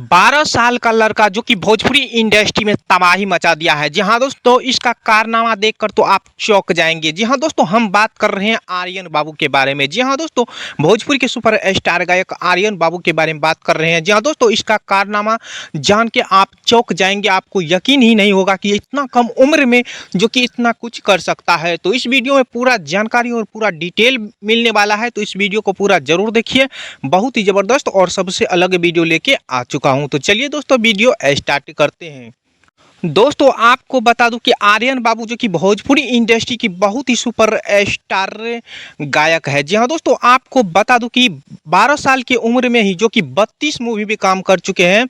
12 साल का लड़का जो कि भोजपुरी इंडस्ट्री में तबाही मचा दिया है। जी हाँ दोस्तों, इसका कारनामा देखकर तो आप चौंक जाएंगे। जी हाँ दोस्तों, हम बात कर रहे हैं आर्यन बाबू के बारे में। जी हाँ दोस्तों, भोजपुरी के सुपर स्टार गायक आर्यन बाबू के बारे में बात कर रहे हैं। जी हाँ दोस्तों, इसका कारनामा जान के आप चौंक जाएंगे। आपको यकीन ही नहीं होगा कि इतना कम उम्र में जो कि इतना कुछ कर सकता है। तो इस वीडियो में पूरा जानकारी और पूरा डिटेल मिलने वाला है, तो इस वीडियो को पूरा जरूर देखिए। बहुत ही ज़बरदस्त और सबसे अलग वीडियो लेके आ चुका हूं। तो चलिए दोस्तों, वीडियो स्टार्ट करते हैं। दोस्तों, आपको बता दूं कि आर्यन बाबू जो कि भोजपुरी इंडस्ट्री की बहुत ही सुपर स्टार गायक है। जी हाँ दोस्तों, आपको बता दूं कि 12 साल की उम्र में ही जो कि 32 मूवी में काम कर चुके हैं,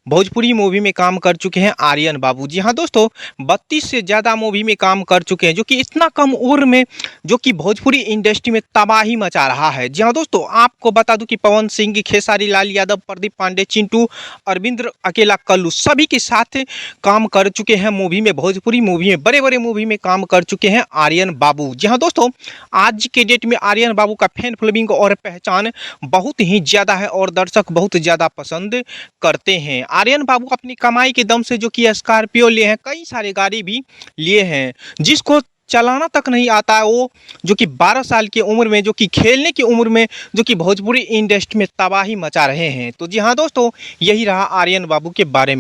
भोजपुरी मूवी में काम कर चुके हैं आर्यन बाबू। जी हाँ दोस्तों, 32 से ज़्यादा मूवी में काम कर चुके हैं, जो कि इतना कम उम्र में जो कि भोजपुरी इंडस्ट्री में तबाही मचा रहा है। जी हाँ दोस्तों, आपको बता दूं कि पवन सिंह, खेसारी लाल यादव, प्रदीप पांडे, चिंटू, अरविंद अकेला, कल्लू सभी के साथ काम कर चुके हैं मूवी में। भोजपुरी मूवी में, बड़े बड़े मूवी में काम कर चुके हैं आर्यन बाबू। जी हाँ दोस्तों, आज के डेट में आर्यन बाबू का फैन फॉलोइंग और पहचान बहुत ही ज़्यादा है और दर्शक बहुत ज़्यादा पसंद करते हैं। आर्यन बाबू अपनी कमाई के दम से जो कि स्कॉर्पियो लिए हैं, कई सारे गाड़ी भी लिए हैं। जिसको चलाना तक नहीं आता है, वो जो कि 12 साल की उम्र में, जो कि खेलने की उम्र में, जो कि भोजपुरी इंडस्ट्री में तबाही मचा रहे हैं। तो जी हाँ दोस्तों, यही रहा आर्यन बाबू के बारे में।